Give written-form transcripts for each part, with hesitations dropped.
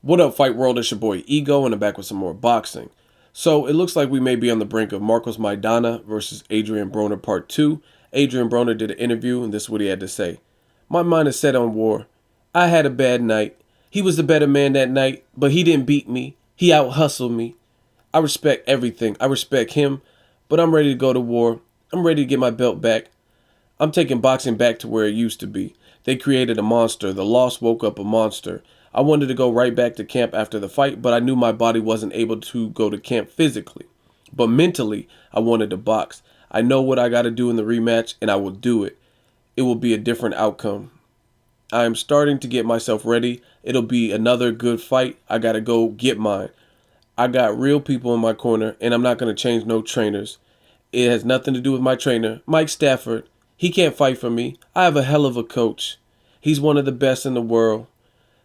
What up, Fight World? It's your boy Ego, and I'm back with some more boxing. So it looks like we may be on the brink of Marcos Maidana versus Adrian Broner Part 2. Adrian Broner did an interview, and this is what he had to say. My mind is set on war. I had a bad night. He was the better man that night, but he didn't beat me. He out-hustled me. I respect everything. I respect him, but I'm ready to go to war. I'm ready to get my belt back. I'm taking boxing back to where it used to be. They created a monster. The loss woke up a monster. I wanted to go right back to camp after the fight, but I knew my body wasn't able to go to camp physically. But mentally, I wanted to box. I know what I got to do in the rematch, and I will do it. It will be a different outcome. I am starting to get myself ready. It'll be another good fight. I got to go get mine. I got real people in my corner, and I'm not going to change no trainers. It has nothing to do with my trainer, Mike Stafford. He can't fight for me. I have a hell of a coach. He's one of the best in the world.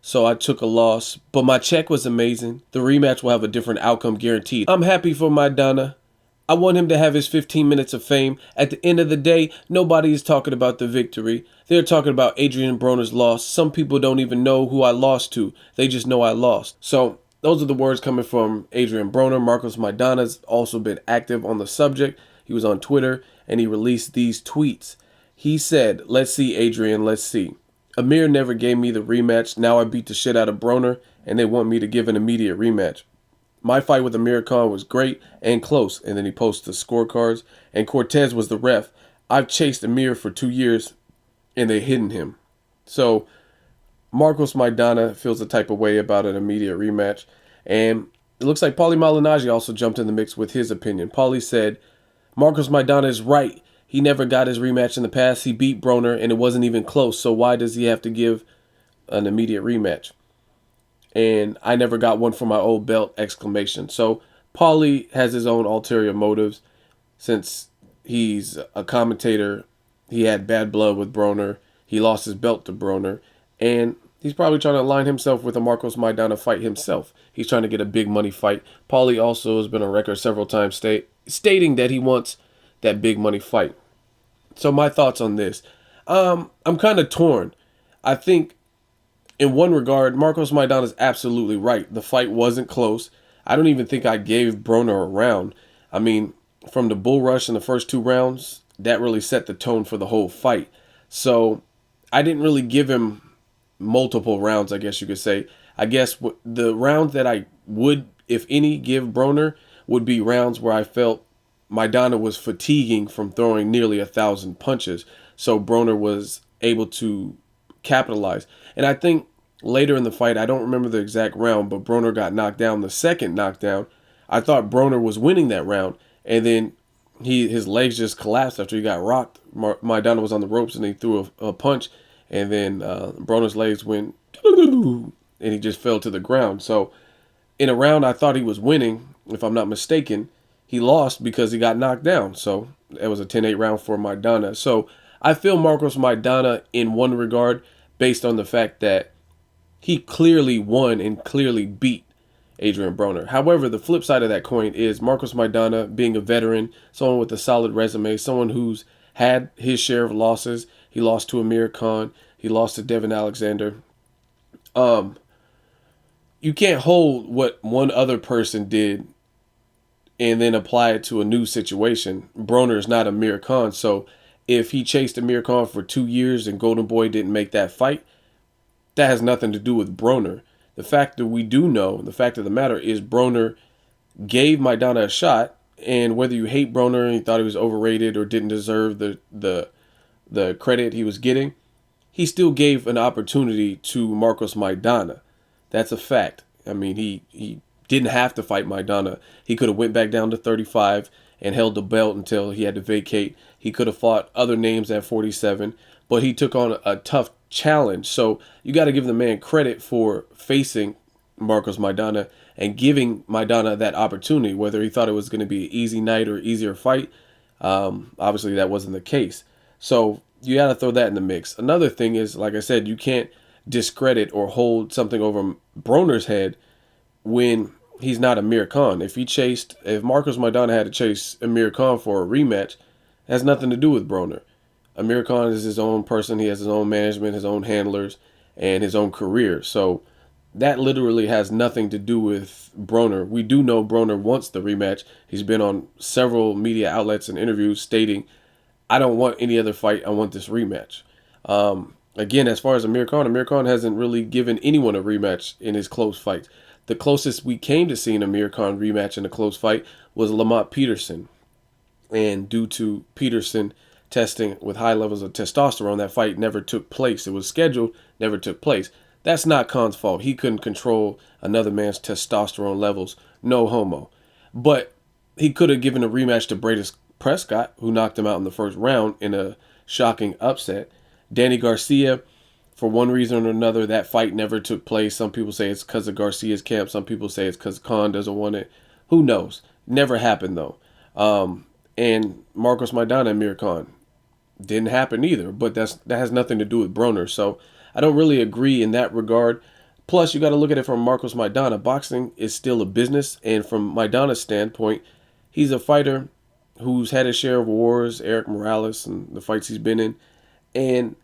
So I took a loss, but my check was amazing. The rematch will have a different outcome guaranteed. I'm happy for Maidana. I want him to have his 15 minutes of fame. At the end of the day, nobody is talking about the victory. They're talking about Adrian Broner's loss. Some people don't even know who I lost to. They just know I lost. So those are the words coming from Adrian Broner. Marcos Maidana's also been active on the subject. He was on Twitter and he released these tweets. He said, "Let's see, Adrian, let's see. Amir never gave me the rematch. Now I beat the shit out of Broner, and they want me to give an immediate rematch. My fight with Amir Khan was great and close." And then he posts the scorecards. "And Cortez was the ref. I've chased Amir for 2 years, and they hidden him." So Marcos Maidana feels the type of way about an immediate rematch. And it looks like Paulie Malignaggi also jumped in the mix with his opinion. Paulie said, "Marcos Maidana is right. He never got his rematch in the past. He beat Broner, and it wasn't even close. So why does he have to give an immediate rematch? And I never got one for my old belt!" Exclamation. So Paulie has his own ulterior motives. Since he's a commentator, he had bad blood with Broner. He lost his belt to Broner. And he's probably trying to align himself with a Marcos Maidana fight himself. He's trying to get a big money fight. Paulie also has been on record several times stating that he wants that big money fight. So my thoughts on this. I'm kind of torn. I think in one regard, Marcos Maidana is absolutely right. The fight wasn't close. I don't even think I gave Broner a round. I mean, from the bull rush in the first 2 rounds, that really set the tone for the whole fight. So I didn't really give him multiple rounds, I guess you could say. I guess the rounds that I would, if any, give Broner would be rounds where I felt Maidana was fatiguing from throwing nearly 1,000 punches. So Broner was able to capitalize. And I think later in the fight, I don't remember the exact round, but Broner got knocked down. The second knockdown, I thought Broner was winning that round. And then his legs just collapsed after he got rocked. Maidana was on the ropes and he threw a punch. And then Broner's legs went and he just fell to the ground. So in a round I thought he was winning, if I'm not mistaken. He lost because he got knocked down. So it was a 10-8 round for Maidana. So I feel Marcos Maidana in one regard based on the fact that he clearly won and clearly beat Adrian Broner. However, the flip side of that coin is Marcos Maidana being a veteran, someone with a solid resume, someone who's had his share of losses. He lost to Amir Khan. He lost to Devin Alexander. You can't hold what one other person did and then apply it to a new situation. Broner is not Amir Khan, so if he chased Amir Khan for 2 years and Golden Boy didn't make that fight, that has nothing to do with Broner. The fact that we do know, the fact of the matter is Broner gave Maidana a shot, and whether you hate Broner and you thought he was overrated or didn't deserve the credit he was getting, he still gave an opportunity to Marcos Maidana. That's a fact. I mean, he didn't have to fight Maidana. He could have went back down to 35 and held the belt until he had to vacate. He could have fought other names at 47, but he took on a tough challenge. So you got to give the man credit for facing Marcos Maidana and giving Maidana that opportunity, whether he thought it was going to be an easy night or easier fight. Obviously, that wasn't the case. So you got to throw that in the mix. Another thing is, like I said, you can't discredit or hold something over Broner's head when he's not Amir Khan. If Marcos Maidana had to chase Amir Khan for a rematch, it has nothing to do with Broner. Amir Khan is his own person. He has his own management, his own handlers, and his own career. So that literally has nothing to do with Broner. We do know Broner wants the rematch. He's been on several media outlets and interviews stating, I don't want any other fight. I want this rematch. Again, as far as Amir Khan hasn't really given anyone a rematch in his close fights. The closest we came to seeing Amir Khan rematch in a close fight was Lamont Peterson. And due to Peterson testing with high levels of testosterone, that fight never took place. It was scheduled, never took place. That's not Khan's fault. He couldn't control another man's testosterone levels. No homo. But he could have given a rematch to Bradis Prescott, who knocked him out in the first round in a shocking upset. Danny Garcia, for one reason or another, that fight never took place. Some people say it's because of Garcia's camp. Some people say it's because Khan doesn't want it. Who knows? Never happened, though. And Marcos Maidana and Amir Khan didn't happen either. But that has nothing to do with Broner. So I don't really agree in that regard. Plus, you got to look at it from Marcos Maidana. Boxing is still a business. And from Maidana's standpoint, he's a fighter who's had his share of wars, Eric Morales and the fights he's been in. And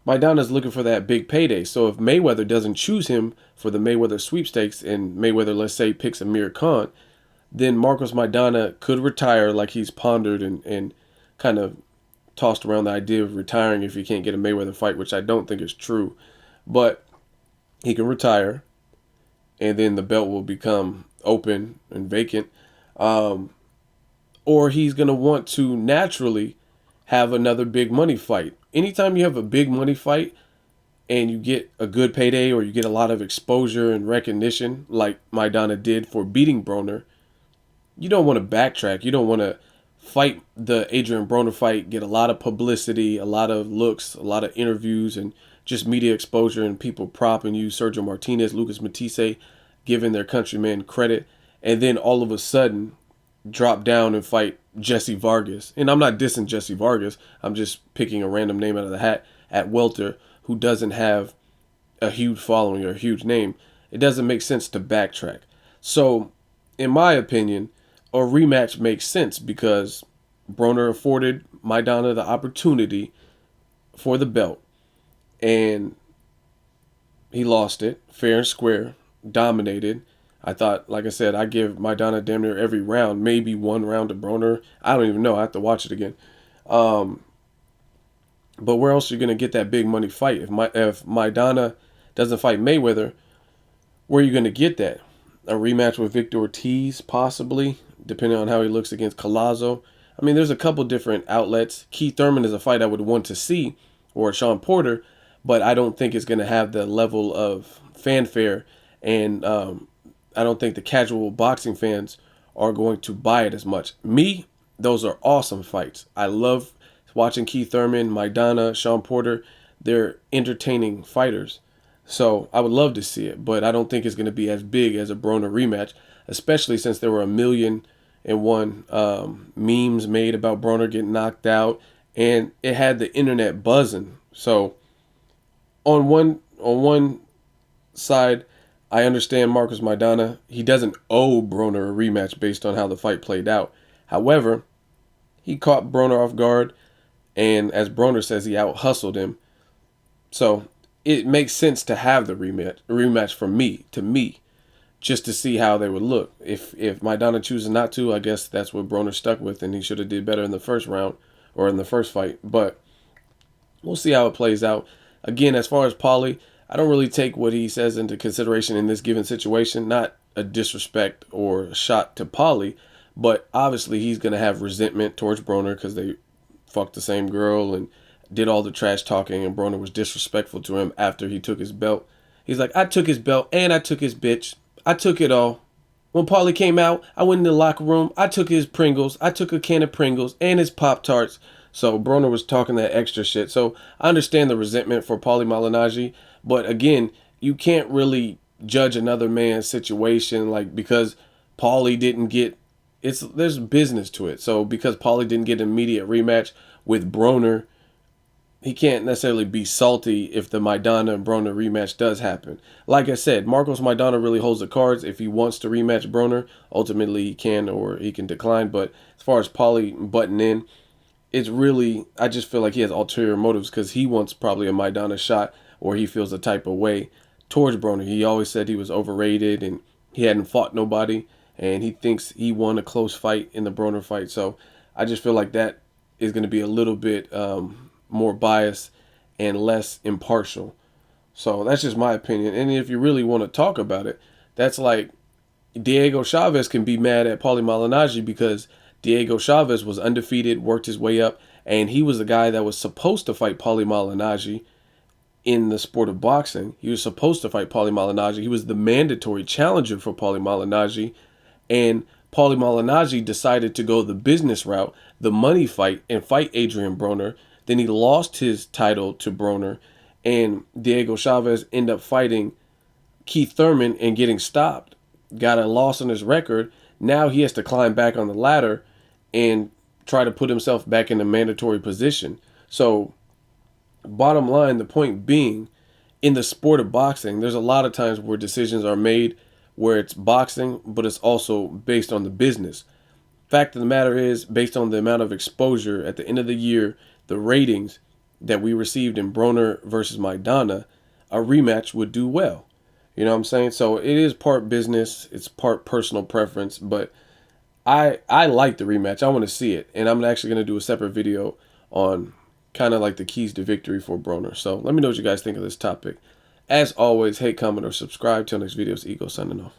Maidana's looking for that big payday. So if Mayweather doesn't choose him for the Mayweather sweepstakes and Mayweather, let's say, picks Amir Khan, then Marcos Maidana could retire like he's pondered and kind of tossed around the idea of retiring if he can't get a Mayweather fight, which I don't think is true. But he can retire, and then the belt will become open and vacant. Or he's going to want to naturally have another big money fight. Anytime you have a big money fight and you get a good payday or you get a lot of exposure and recognition like Maidana did for beating Broner, you don't want to backtrack. You don't want to fight the Adrian Broner fight, get a lot of publicity, a lot of looks, a lot of interviews, and just media exposure and people propping you, Sergio Martinez, Lucas Matisse, giving their countrymen credit, and then all of a sudden drop down and fight Jesse Vargas. And I'm not dissing Jesse Vargas. I'm just picking a random name out of the hat at welter who doesn't have a huge following or a huge name. It doesn't make sense to backtrack. So, in my opinion, a rematch makes sense because Broner afforded Maidana the opportunity for the belt, and he lost it fair and square, dominated. I thought, like I said, I give Maidana damn near every round, maybe one round to Broner. I don't even know. I have to watch it again. But where else are you going to get that big money fight? If Maidana doesn't fight Mayweather, where are you going to get that? A rematch with Victor Ortiz, possibly, depending on how he looks against Collazo. I mean, there's a couple different outlets. Keith Thurman is a fight I would want to see, or Sean Porter, but I don't think it's going to have the level of fanfare, and I don't think the casual boxing fans are going to buy it as much. Me, those are awesome fights. I love watching Keith Thurman, Maidana, Sean Porter. They're entertaining fighters. So I would love to see it, but I don't think it's going to be as big as a Broner rematch, especially since there were 1,000,001 memes made about Broner getting knocked out, and it had the internet buzzing. So on one side, I understand Marcos Maidana. He doesn't owe Broner a rematch based on how the fight played out. However, he caught Broner off guard, and as Broner says, he out-hustled him. So it makes sense to have the rematch for me, just to see how they would look. If Maidana chooses not to, I guess that's what Broner stuck with, and he should have did better in the first round or in the first fight. But we'll see how it plays out. Again, as far as Paulie, I don't really take what he says into consideration in this given situation. Not a disrespect or a shot to Paulie, but obviously he's going to have resentment towards Broner because they fucked the same girl and did all the trash talking, and Broner was disrespectful to him after he took his belt. He's like, I took his belt and I took his bitch. I took it all. When Paulie came out, I went in the locker room. I took his Pringles. I took a can of Pringles and his Pop-Tarts. So Broner was talking that extra shit. So I understand the resentment for Paulie Malignaggi. But again, you can't really judge another man's situation like because Paulie didn't get there's business to it. So because Paulie didn't get an immediate rematch with Broner, he can't necessarily be salty if the Maidana and Broner rematch does happen. Like I said, Marcos Maidana really holds the cards. If he wants to rematch Broner, ultimately he can or he can decline. But as far as Paulie butting in, it's really, I just feel like he has ulterior motives because he wants probably a Maidana shot or he feels a type of way towards Broner. He always said he was overrated and he hadn't fought nobody, and he thinks he won a close fight in the Broner fight. So I just feel like that is going to be a little bit more biased and less impartial. So that's just my opinion. And if you really want to talk about it, that's like Diego Chavez can be mad at Paulie Malignaggi because Diego Chavez was undefeated, worked his way up, and he was the guy that was supposed to fight Paulie Malignaggi in the sport of boxing. He was supposed to fight Paulie Malignaggi. He was the mandatory challenger for Paulie Malignaggi, and Paulie Malignaggi decided to go the business route, the money fight, and fight Adrian Broner. Then he lost his title to Broner, and Diego Chavez ended up fighting Keith Thurman and getting stopped. Got a loss on his record. Now he has to climb back on the ladder and try to put himself back in a mandatory position. So bottom line, the point being, in the sport of boxing, there's a lot of times where decisions are made where it's boxing, but it's also based on the business. Fact of the matter is, based on the amount of exposure at the end of the year, the ratings that we received in Broner versus Maidana, a rematch would do well. You know what I'm saying? So it is part business, it's part personal preference, but I like the rematch. I want to see it, and I'm actually going to do a separate video on kind of like the keys to victory for Broner. So let me know what you guys think of this topic. As always, hate, comment, or subscribe. Till next video, it's Ego signing off.